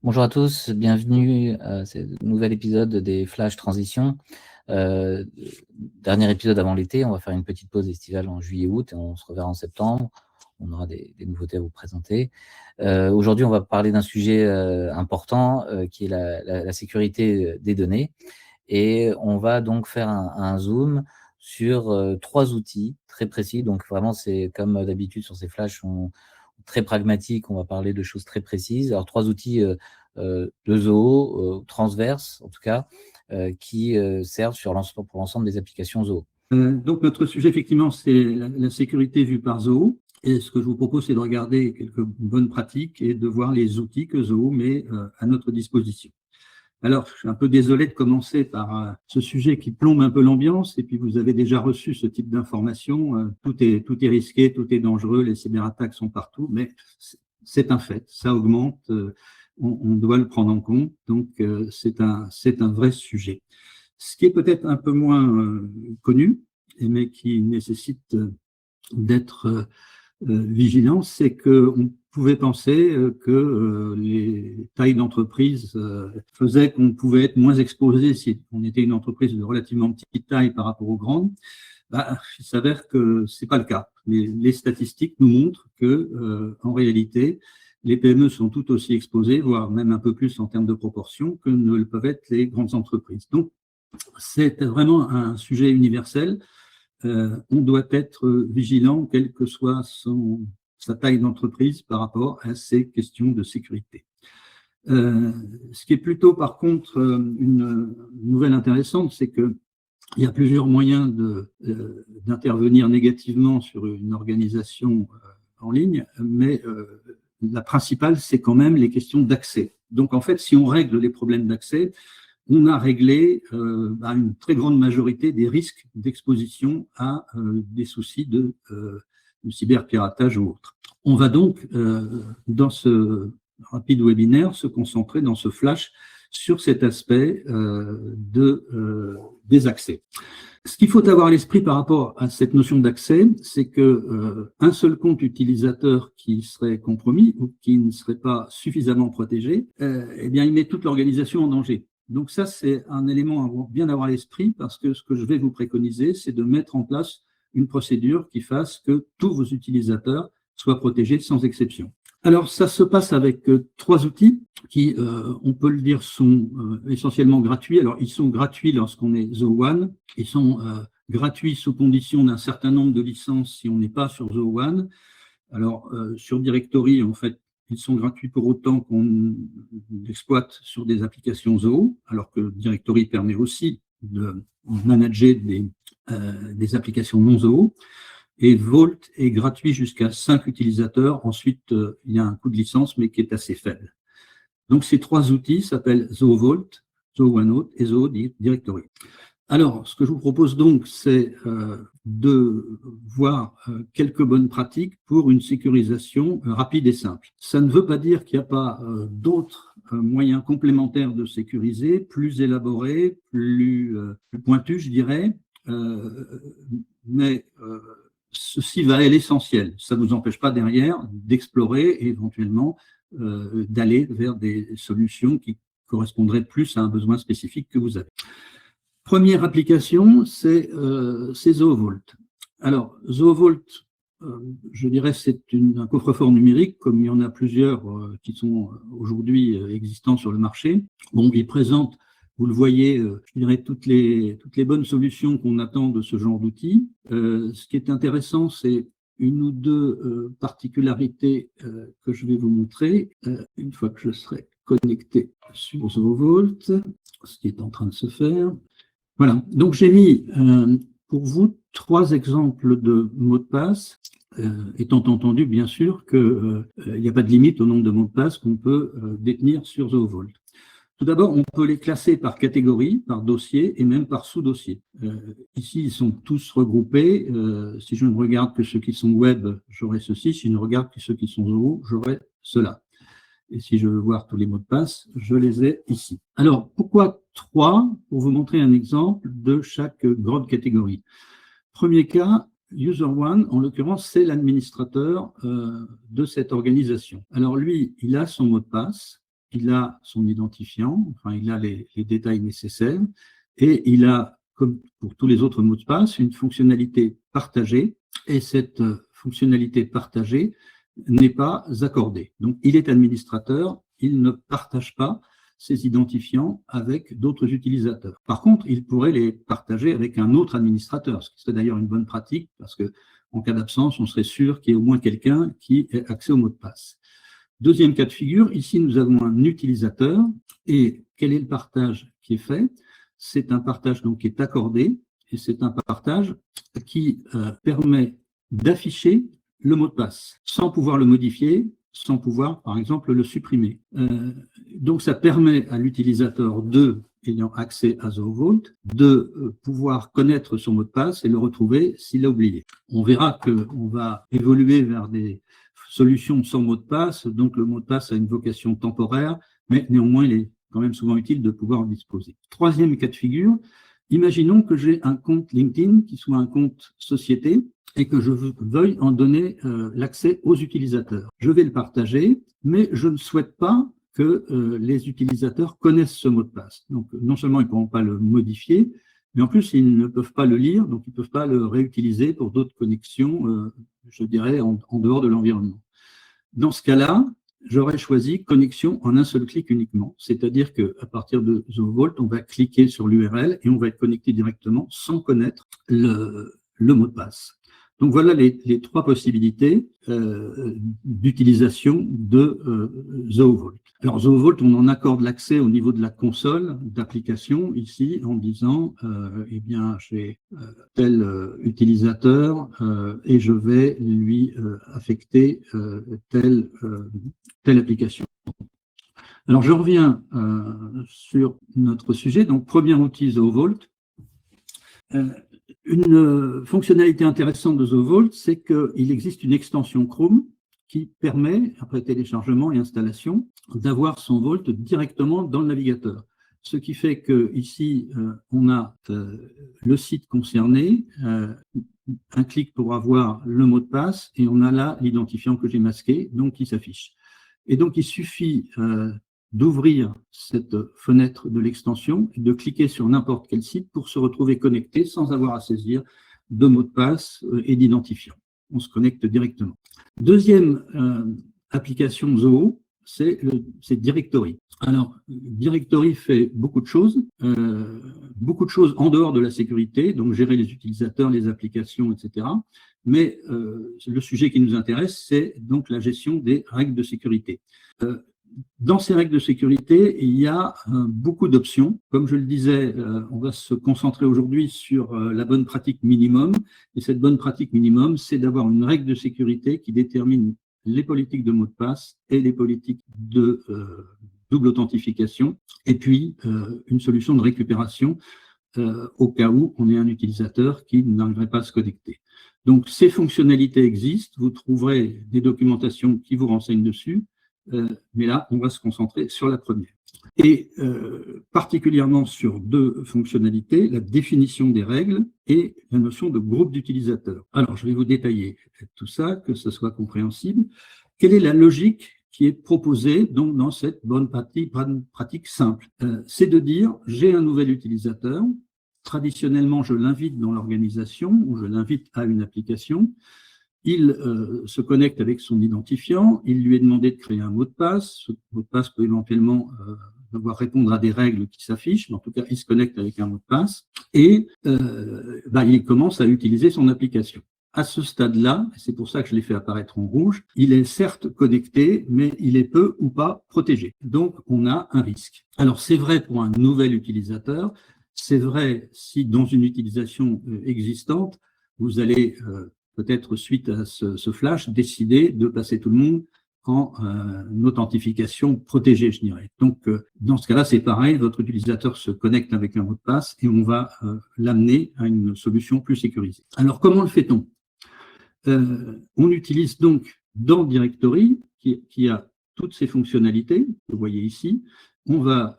Bonjour à tous, bienvenue à ce nouvel épisode des Flash Transition. Euh, Dernier épisode avant l'été, on va faire une petite pause estivale en juillet-août et on se reverra en septembre. On aura des nouveautés à vous présenter. Aujourd'hui, on va parler d'un sujet important qui est la sécurité des données. Et on va donc faire un zoom sur trois outils très précis. Donc vraiment, c'est comme d'habitude sur ces flashs, très pragmatique, on va parler de choses très précises. Alors, trois outils de Zoho, transverses en tout cas, qui servent pour l'ensemble des applications Zoho. Donc, notre sujet, effectivement, c'est la sécurité vue par Zoho. Et ce que je vous propose, c'est de regarder quelques bonnes pratiques et de voir les outils que Zoho met à notre disposition. Alors, je suis un peu désolé de commencer par ce sujet qui plombe un peu l'ambiance. Et puis, vous avez déjà reçu ce type d'informations. Tout est risqué, tout est dangereux, les cyberattaques sont partout. Mais c'est un fait, ça augmente. On doit le prendre en compte. Donc, c'est un vrai sujet. Ce qui est peut-être un peu moins connu, mais qui nécessite d'être vigilant, c'est qu'on pouvait penser que les tailles d'entreprise faisaient qu'on pouvait être moins exposé si on était une entreprise de relativement petite taille par rapport aux grandes. Il s'avère que c'est pas le cas. Les statistiques nous montrent que, en réalité, les PME sont tout aussi exposées, voire même un peu plus en termes de proportion, que ne le peuvent être les grandes entreprises. Donc, c'est vraiment un sujet universel. On doit être vigilant, quelle que soit sa taille d'entreprise, par rapport à ces questions de sécurité. Ce qui est plutôt, par contre, une nouvelle intéressante, c'est qu'il y a plusieurs moyens d'intervenir négativement sur une organisation en ligne, mais la principale, c'est quand même les questions d'accès. Donc, en fait, si on règle les problèmes d'accès, on a réglé une très grande majorité des risques d'exposition à des soucis de cyberpiratage ou autre. On va donc, dans ce rapide webinaire, se concentrer dans ce flash sur cet aspect des accès. Ce qu'il faut avoir à l'esprit par rapport à cette notion d'accès, c'est que un seul compte utilisateur qui serait compromis ou qui ne serait pas suffisamment protégé, eh bien, il met toute l'organisation en danger. Donc ça, c'est un élément à bien avoir à l'esprit parce que ce que je vais vous préconiser, c'est de mettre en place une procédure qui fasse que tous vos utilisateurs soient protégés sans exception. Alors, ça se passe avec trois outils qui, on peut le dire, sont essentiellement gratuits. Alors, ils sont gratuits lorsqu'on est Zoho One. Ils sont gratuits sous condition d'un certain nombre de licences si on n'est pas sur Zoho One. Alors, sur Directory, en fait, ils sont gratuits pour autant qu'on exploite sur des applications Zoho, alors que Directory permet aussi de manager des applications non Zoho. Et Vault est gratuit jusqu'à 5 utilisateurs. Ensuite, il y a un coût de licence, mais qui est assez faible. Donc, ces trois outils s'appellent Zoho Vault, Zoho OneNote et Zoho Directory. Alors, ce que je vous propose donc, c'est de voir quelques bonnes pratiques pour une sécurisation rapide et simple. Ça ne veut pas dire qu'il n'y a pas d'autres moyens complémentaires de sécuriser, plus élaborés, plus pointus, je dirais, mais ceci va à l'essentiel. Ça ne vous empêche pas derrière d'explorer et éventuellement d'aller vers des solutions qui correspondraient plus à un besoin spécifique que vous avez. Première application, c'est Zoho Vault. Alors, Zoho Vault, je dirais, c'est un coffre-fort numérique, comme il y en a plusieurs qui sont aujourd'hui existants sur le marché. Bon, il présente, vous le voyez, je dirais, toutes les bonnes solutions qu'on attend de ce genre d'outils. Ce qui est intéressant, c'est une ou deux particularités que je vais vous montrer une fois que je serai connecté sur Zoho Vault, ce qui est en train de se faire. Voilà, donc j'ai mis pour vous trois exemples de mots de passe, étant entendu bien sûr qu'il n'y a pas de limite au nombre de mots de passe qu'on peut détenir sur Zoho Vault. Tout d'abord, on peut les classer par catégorie, par dossier et même par sous-dossier. Ici, ils sont tous regroupés. Si je ne regarde que ceux qui sont web, j'aurai ceci. Si je ne regarde que ceux qui sont Zoho, j'aurai cela. Et si je veux voir tous les mots de passe, je les ai ici. Alors, pourquoi trois? Pour vous montrer un exemple de chaque grande catégorie. Premier cas, User One, en l'occurrence, c'est l'administrateur de cette organisation. Alors lui, il a son mot de passe. il a son identifiant, enfin il a les détails nécessaires, et il a, comme pour tous les autres mots de passe, une fonctionnalité partagée, et cette fonctionnalité partagée n'est pas accordée. Donc il est administrateur, il ne partage pas ses identifiants avec d'autres utilisateurs. Par contre, il pourrait les partager avec un autre administrateur, ce qui serait d'ailleurs une bonne pratique, parce que en cas d'absence, on serait sûr qu'il y ait au moins quelqu'un qui ait accès au mot de passe. Deuxième cas de figure, ici nous avons un utilisateur, et quel est le partage qui est fait? C'est un partage donc qui est accordé, et c'est un partage qui permet d'afficher le mot de passe, sans pouvoir le modifier, sans pouvoir, par exemple, le supprimer. Donc, ça permet à l'utilisateur 2 ayant accès à ZooVault de pouvoir connaître son mot de passe et le retrouver s'il l'a oublié. On verra qu'on va évoluer vers des solutions sans mot de passe, donc le mot de passe a une vocation temporaire, mais néanmoins, il est quand même souvent utile de pouvoir en disposer. Troisième cas de figure, imaginons que j'ai un compte LinkedIn qui soit un compte société et que je veuille en donner l'accès aux utilisateurs. Je vais le partager, mais je ne souhaite pas que les utilisateurs connaissent ce mot de passe. Donc, non seulement ils ne pourront pas le modifier, mais en plus, ils ne peuvent pas le lire, donc ils ne peuvent pas le réutiliser pour d'autres connexions, je dirais, en dehors de l'environnement. Dans ce cas-là, j'aurais choisi connexion en un seul clic uniquement, c'est-à-dire qu'à partir de ZooVault, on va cliquer sur l'URL et on va être connecté directement sans connaître le mot de passe. Donc voilà les trois possibilités d'utilisation de ZooVault. Alors ZooVault, on en accorde l'accès au niveau de la console d'application ici en disant eh bien j'ai tel utilisateur et je vais lui affecter telle application. Alors je reviens sur notre sujet. Donc premier outil ZooVault. Une fonctionnalité intéressante de ZooVault, c'est qu'il existe une extension Chrome qui permet, après téléchargement et installation, d'avoir son Vault directement dans le navigateur. Ce qui fait qu'ici, on a le site concerné, un clic pour avoir le mot de passe, et on a là l'identifiant que j'ai masqué, donc qui s'affiche. Et donc, il suffit d'ouvrir cette fenêtre de l'extension et de cliquer sur n'importe quel site pour se retrouver connecté sans avoir à saisir de mots de passe et d'identifiant. On se connecte directement. Deuxième application Zoo, c'est Directory. Alors, Directory fait beaucoup de choses en dehors de la sécurité, donc gérer les utilisateurs, les applications, etc. Mais le sujet qui nous intéresse, c'est donc la gestion des règles de sécurité. Dans ces règles de sécurité, il y a beaucoup d'options. Comme je le disais, on va se concentrer aujourd'hui sur la bonne pratique minimum. Et cette bonne pratique minimum, c'est d'avoir une règle de sécurité qui détermine les politiques de mot de passe et les politiques de double authentification. Et puis, une solution de récupération au cas où on est un utilisateur qui n'arriverait pas à se connecter. Donc, ces fonctionnalités existent. Vous trouverez des documentations qui vous renseignent dessus. Mais là, on va se concentrer sur la première. Et particulièrement sur deux fonctionnalités, la définition des règles et la notion de groupe d'utilisateurs. Alors, je vais vous détailler tout ça, que ce soit compréhensible. Quelle est la logique qui est proposée donc, dans cette bonne pratique simple? C'est de dire, j'ai un nouvel utilisateur, traditionnellement, je l'invite dans l'organisation ou je l'invite à une application. Il se connecte avec son identifiant, il lui est demandé de créer un mot de passe. Ce mot de passe peut éventuellement devoir répondre à des règles qui s'affichent, mais en tout cas, il se connecte avec un mot de passe et il commence à utiliser son application. À ce stade-là, c'est pour ça que je l'ai fait apparaître en rouge, il est certes connecté, mais il est peu ou pas protégé. Donc, on a un risque. Alors, c'est vrai pour un nouvel utilisateur, c'est vrai si dans une utilisation existante, vous allez peut-être suite à ce flash, décider de passer tout le monde en authentification protégée, je dirais. Donc, dans ce cas-là, c'est pareil, votre utilisateur se connecte avec un mot de passe et on va l'amener à une solution plus sécurisée. Alors, comment le fait-on? On utilise donc dans Directory, qui a toutes ces fonctionnalités, vous voyez ici, on va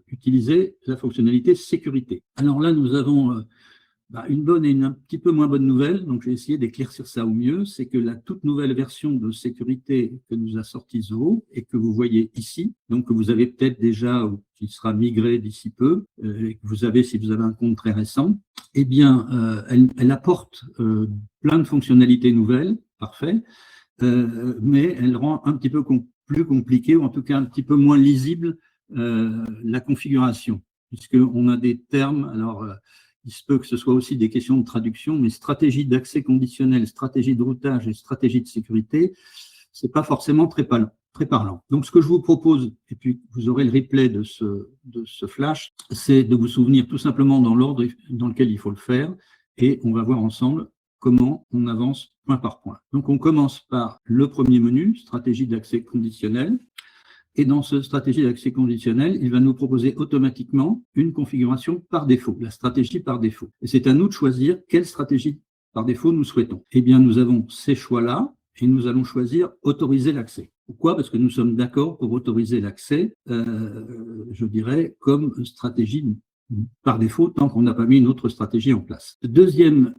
utiliser la fonctionnalité sécurité. Alors là, nous avons Une bonne et une un petit peu moins bonne nouvelle, donc j'ai essayé d'éclaircir ça au mieux, c'est que la toute nouvelle version de sécurité que nous a sorti Zoho et que vous voyez ici, donc que vous avez peut-être déjà ou qui sera migré d'ici peu, et que vous avez si vous avez un compte très récent, eh bien, elle apporte plein de fonctionnalités nouvelles, parfait, mais elle rend un petit peu plus compliqué, ou en tout cas un petit peu moins lisible, la configuration, puisqu'on a des termes, alors il se peut que ce soit aussi des questions de traduction, mais stratégie d'accès conditionnel, stratégie de routage et stratégie de sécurité, c'est pas forcément très parlant. Donc, ce que je vous propose, et puis vous aurez le replay de ce flash, c'est de vous souvenir tout simplement dans l'ordre dans lequel il faut le faire, et on va voir ensemble comment on avance point par point. Donc, on commence par le premier menu, stratégie d'accès conditionnel. Et dans ce stratégie d'accès conditionnel, il va nous proposer automatiquement une configuration par défaut, la stratégie par défaut. Et c'est à nous de choisir quelle stratégie par défaut nous souhaitons. Eh bien, nous avons ces choix-là et nous allons choisir autoriser l'accès. Pourquoi? Parce que nous sommes d'accord pour autoriser l'accès, je dirais, comme stratégie par défaut, tant qu'on n'a pas mis une autre stratégie en place. Deuxième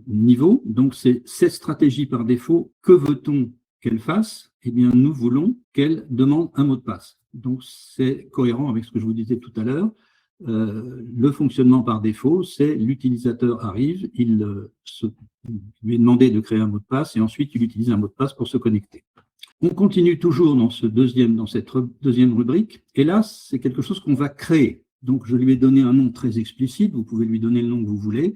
niveau, donc c'est cette stratégie par défaut, que veut-on qu'elle fasse? Eh bien, nous voulons qu'elle demande un mot de passe. Donc, c'est cohérent avec ce que je vous disais tout à l'heure. Le fonctionnement par défaut, c'est l'utilisateur arrive, il lui est demandé de créer un mot de passe et ensuite il utilise un mot de passe pour se connecter. On continue toujours dans cette deuxième rubrique et là, c'est quelque chose qu'on va créer. Donc, je lui ai donné un nom très explicite, vous pouvez lui donner le nom que vous voulez,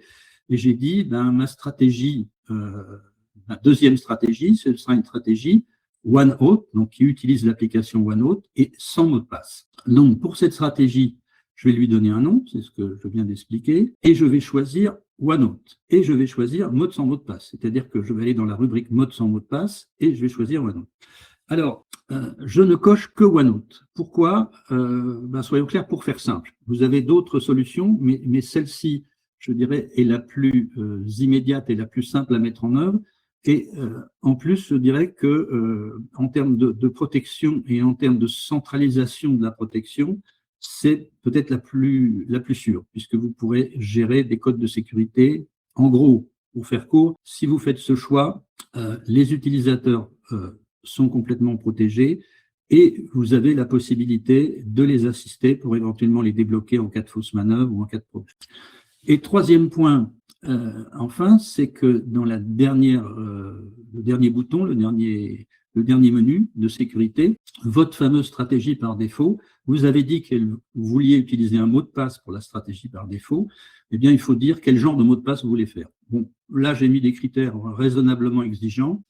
et j'ai dit, ma stratégie, ma deuxième stratégie, ce sera une stratégie OneOauth, donc qui utilise l'application OneOauth et sans mot de passe. Donc, pour cette stratégie, je vais lui donner un nom, c'est ce que je viens d'expliquer, et je vais choisir OneOauth. Et je vais choisir mode sans mot de passe, c'est-à-dire que je vais aller dans la rubrique mode sans mot de passe et je vais choisir OneOauth. Alors, je ne coche que OneOauth. Pourquoi? Soyons clairs, pour faire simple. Vous avez d'autres solutions, mais celle-ci, je dirais, est la plus immédiate et la plus simple à mettre en œuvre. Et en plus, je dirais que en termes de protection et en termes de centralisation de la protection, c'est peut-être la plus sûre, puisque vous pourrez gérer des codes de sécurité. En gros, pour faire court, si vous faites ce choix, les utilisateurs sont complètement protégés et vous avez la possibilité de les assister pour éventuellement les débloquer en cas de fausse manœuvre ou en cas de problème. Et troisième point, enfin, c'est que dans le dernier bouton, le dernier menu de sécurité, votre fameuse stratégie par défaut, vous avez dit que vous vouliez utiliser un mot de passe pour la stratégie par défaut, eh bien, il faut dire quel genre de mot de passe vous voulez faire. Bon, là, j'ai mis des critères raisonnablement exigeants.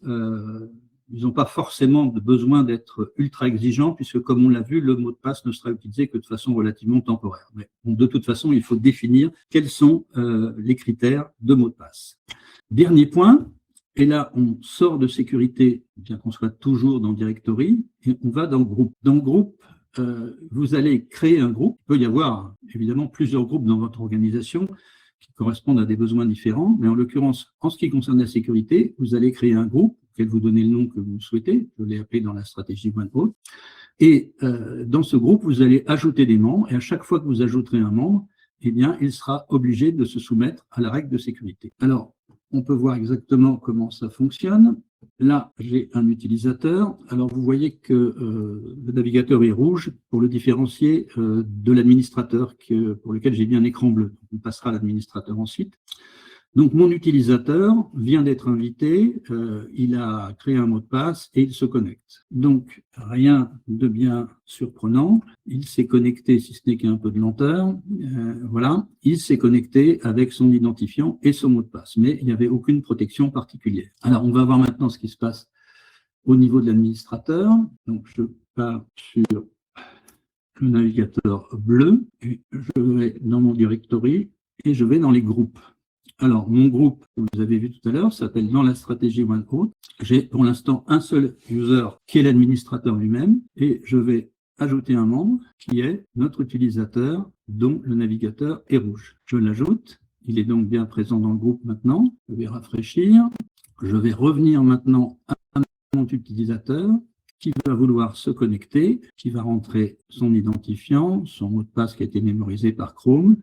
Ils n'ont pas forcément besoin d'être ultra exigeants, puisque, comme on l'a vu, le mot de passe ne sera utilisé que de façon relativement temporaire. Mais bon, de toute façon, il faut définir quels sont les critères de mot de passe. Dernier point, et là, on sort de sécurité, bien qu'on soit toujours dans Directory, et on va dans Groupe. Dans Groupe, vous allez créer un groupe. Il peut y avoir, évidemment, plusieurs groupes dans votre organisation qui correspondent à des besoins différents, mais en l'occurrence, en ce qui concerne la sécurité, vous allez créer un groupe auquel vous donnez le nom que vous souhaitez. Je l'ai appelé dans la stratégie OneOauth. Et dans ce groupe, vous allez ajouter des membres, et à chaque fois que vous ajouterez un membre, eh bien, il sera obligé de se soumettre à la règle de sécurité. Alors, on peut voir exactement comment ça fonctionne. Là, j'ai un utilisateur. Alors, vous voyez que le navigateur est rouge pour le différencier de l'administrateur pour lequel j'ai mis un écran bleu. On passera à l'administrateur ensuite. Donc, mon utilisateur vient d'être invité, il a créé un mot de passe et il se connecte. Donc, rien de bien surprenant. Il s'est connecté, si ce n'est qu'il y a un peu de lenteur. Voilà, il s'est connecté avec son identifiant et son mot de passe, mais il n'y avait aucune protection particulière. Alors, on va voir maintenant ce qui se passe au niveau de l'administrateur. Donc, je pars sur le navigateur bleu et je vais dans mon directory et je vais dans les groupes. Alors, mon groupe, que vous avez vu tout à l'heure, s'appelle dans la stratégie OneOauth. J'ai pour l'instant un seul user qui est l'administrateur lui-même et je vais ajouter un membre qui est notre utilisateur dont le navigateur est rouge. Je l'ajoute, il est donc bien présent dans le groupe maintenant. Je vais rafraîchir. Je vais revenir maintenant à mon utilisateur qui va vouloir se connecter, qui va rentrer son identifiant, son mot de passe qui a été mémorisé par Chrome.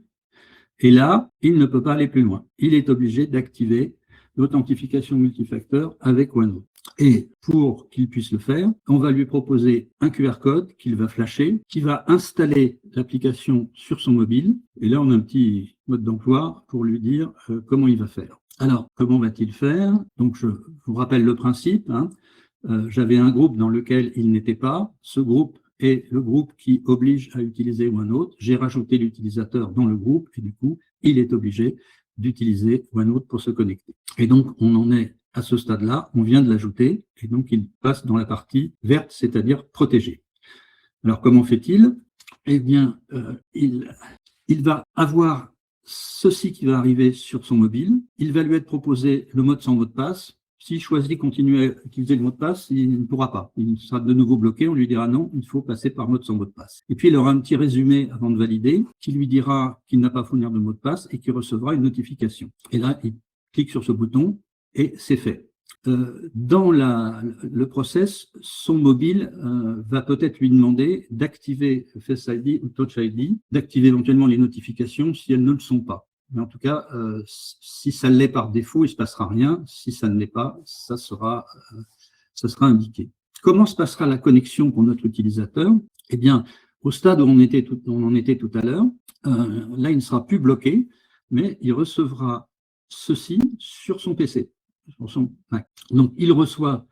Et là, il ne peut pas aller plus loin. Il est obligé d'activer l'authentification multifacteur avec OneNote. Et pour qu'il puisse le faire, on va lui proposer un QR code qu'il va flasher, qui va installer l'application sur son mobile. Et là, on a un petit mode d'emploi pour lui dire comment il va faire. Alors, comment va-t-il faire? Donc, je vous rappelle le principe. J'avais un groupe dans lequel il n'était pas. Ce groupe est le groupe qui oblige à utiliser OneNote. J'ai rajouté l'utilisateur dans le groupe et du coup, il est obligé d'utiliser OneNote pour se connecter. Et donc, on en est à ce stade-là, on vient de l'ajouter et donc il passe dans la partie verte, c'est-à-dire protégée. Alors, comment fait-il? Eh bien, il va avoir ceci qui va arriver sur son mobile. Il va lui être proposé le mode sans mot de passe. S'il choisit continuer à utiliser le mot de passe, il ne pourra pas. Il sera de nouveau bloqué. On lui dira non, il faut passer par mode sans mot de passe. Et puis, il aura un petit résumé avant de valider qui lui dira qu'il n'a pas à fournir de mot de passe et qu'il recevra une notification. Et là, il clique sur ce bouton et c'est fait. Dans le process, son mobile va peut-être lui demander d'activer Face ID ou Touch ID, d'activer éventuellement les notifications si elles ne le sont pas. Mais en tout cas, si ça l'est par défaut, il ne se passera rien. Si ça ne l'est pas, ça sera indiqué. Comment se passera la connexion pour notre utilisateur? Eh bien, au stade où on en était tout à l'heure, là, il ne sera plus bloqué, mais il recevra ceci sur son PC. Sur son Mac. Donc, il reçoit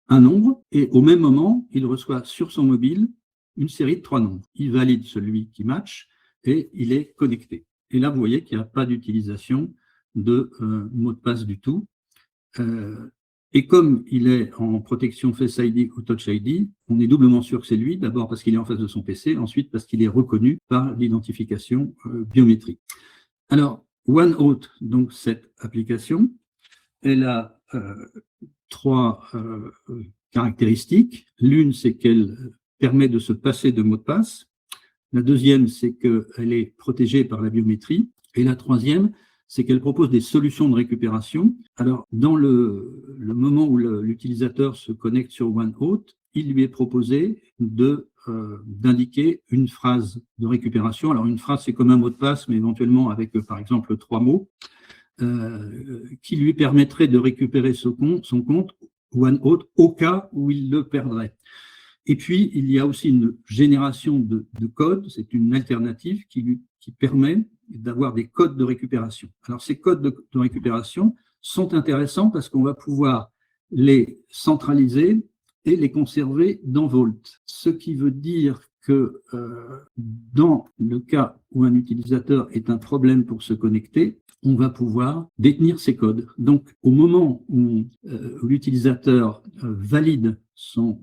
un nombre et au même moment, il reçoit sur son mobile une série de 3 nombres. Il valide celui qui match et il est connecté. Et là, vous voyez qu'il n'y a pas d'utilisation de mot de passe du tout. Et comme il est en protection Face ID ou Touch ID, on est doublement sûr que c'est lui, d'abord parce qu'il est en face de son PC, ensuite parce qu'il est reconnu par l'identification biométrique. Alors, OneNote, donc cette application, elle a 3 caractéristiques. L'une, c'est qu'elle permet de se passer de mot de passe. La deuxième, c'est qu'elle est protégée par la biométrie. Et la troisième, c'est qu'elle propose des solutions de récupération. Alors, dans le moment où l'utilisateur se connecte sur OneNote, il lui est proposé d'indiquer une phrase de récupération. Alors, une phrase, c'est comme un mot de passe, mais éventuellement avec, par exemple, 3 mots. Qui lui permettrait de récupérer son compte OneNote au cas où il le perdrait. Et puis, il y a aussi une génération de codes, c'est une alternative qui permet d'avoir des codes de récupération. Alors, ces codes de récupération sont intéressants parce qu'on va pouvoir les centraliser et les conserver dans Vault. Ce qui veut dire que dans le cas où un utilisateur est un problème pour se connecter, on va pouvoir détenir ces codes. Donc, au moment où l'utilisateur valide son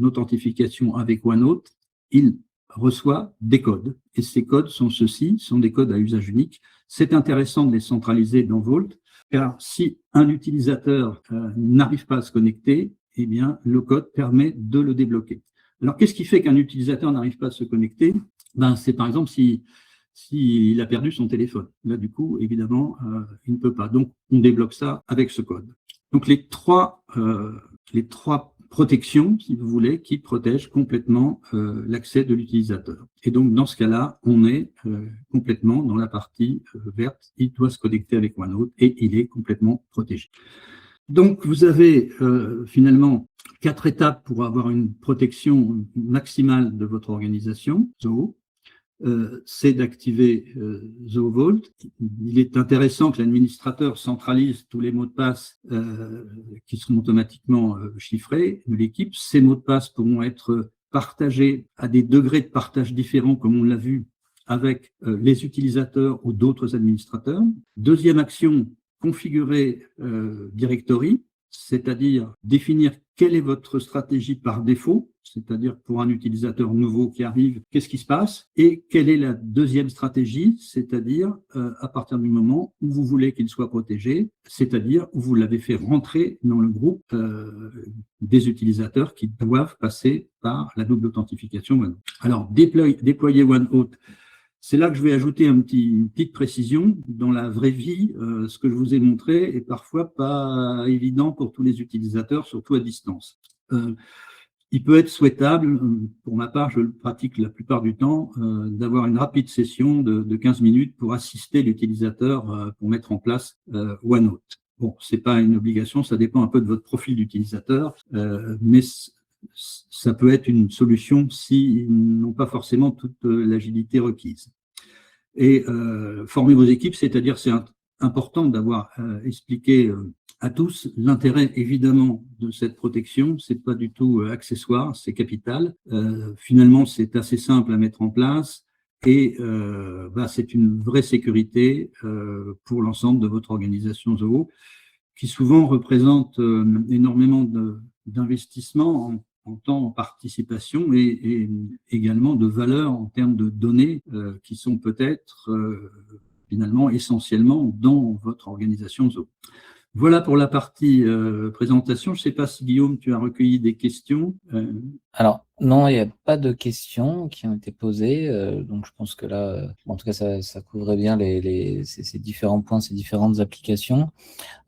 authentification avec OneNote, il reçoit des codes. Et ces codes sont sont des codes à usage unique. C'est intéressant de les centraliser dans Vault, car si un utilisateur n'arrive pas à se connecter, eh bien, le code permet de le débloquer. Alors, qu'est-ce qui fait qu'un utilisateur n'arrive pas à se connecter? C'est par exemple s'il a perdu son téléphone. Là, du coup, évidemment, il ne peut pas. Donc, on débloque ça avec ce code. Donc, les trois protections, si vous voulez, qui protègent complètement l'accès de l'utilisateur. Et donc, dans ce cas-là, on est complètement dans la partie verte. Il doit se connecter avec OneNote et il est complètement protégé. Donc, vous avez finalement 4 étapes pour avoir une protection maximale de votre organisation, Zoho. C'est d'activer Zoho Vault. Il est intéressant que l'administrateur centralise tous les mots de passe qui seront automatiquement chiffrés de l'équipe. Ces mots de passe pourront être partagés à des degrés de partage différents, comme on l'a vu avec les utilisateurs ou d'autres administrateurs. Deuxième action, configurer Directory, c'est-à-dire définir quelle est votre stratégie par défaut, c'est-à-dire pour un utilisateur nouveau qui arrive, qu'est-ce qui se passe, et quelle est la deuxième stratégie, c'est-à-dire à partir du moment où vous voulez qu'il soit protégé, c'est-à-dire où vous l'avez fait rentrer dans le groupe des utilisateurs qui doivent passer par la double authentification OneNote. Alors, déployer OneNote, c'est là que je vais ajouter une petite précision. Dans la vraie vie, ce que je vous ai montré est parfois pas évident pour tous les utilisateurs, surtout à distance. il peut être souhaitable, pour ma part, je le pratique la plupart du temps, d'avoir une rapide session de 15 minutes pour assister l'utilisateur pour mettre en place OneNote. Bon, c'est pas une obligation, ça dépend un peu de votre profil d'utilisateur, mais ça peut être une solution s'ils n'ont pas forcément toute l'agilité requise. Et former vos équipes, c'est-à-dire c'est important d'avoir expliqué à tous l'intérêt évidemment de cette protection. C'est pas du tout accessoire, c'est capital. Finalement, c'est assez simple à mettre en place et c'est une vraie sécurité pour l'ensemble de votre organisation Zoho, qui souvent représente énormément d'investissement en temps, en participation et également de valeur en termes de données qui sont peut-être finalement essentiellement dans votre organisation Zoho. Voilà pour la partie présentation. Je ne sais pas si Guillaume, tu as recueilli des questions. Alors, non, il n'y a pas de questions qui ont été posées. Donc, je pense que là, en tout cas, ça couvrait bien ces différents points, ces différentes applications.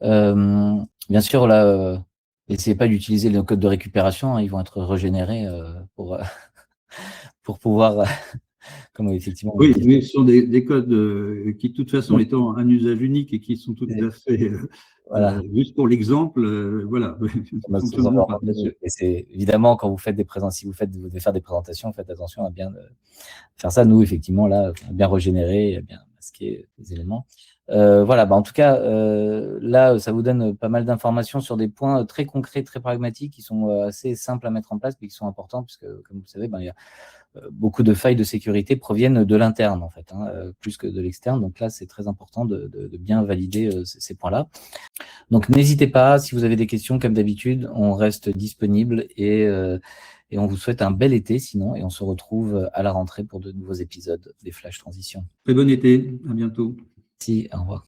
Bien sûr, là, n'essayez pas d'utiliser les codes de récupération. Hein, ils vont être régénérés pour pouvoir... Comme effectivement, oui, mais ce sont des codes qui, de toute façon, étant un usage unique et qui sont tout à fait, voilà. Juste pour l'exemple, voilà. Et c'est évidemment quand vous faites si vous devez faire des présentations, faites attention à bien faire ça. Nous, effectivement, là, à bien régénérer, à bien masquer les éléments. Voilà, en tout cas, là, ça vous donne pas mal d'informations sur des points très concrets, très pragmatiques, qui sont assez simples à mettre en place, mais qui sont importants, puisque, comme vous le savez, il y a beaucoup de failles de sécurité proviennent de l'interne, en fait, plus que de l'externe. Donc là, c'est très important de bien valider ces points-là. Donc, n'hésitez pas, si vous avez des questions, comme d'habitude, on reste disponible et on vous souhaite un bel été, sinon, et on se retrouve à la rentrée pour de nouveaux épisodes des Flash Transition. Très bon été, à bientôt. Merci, au revoir.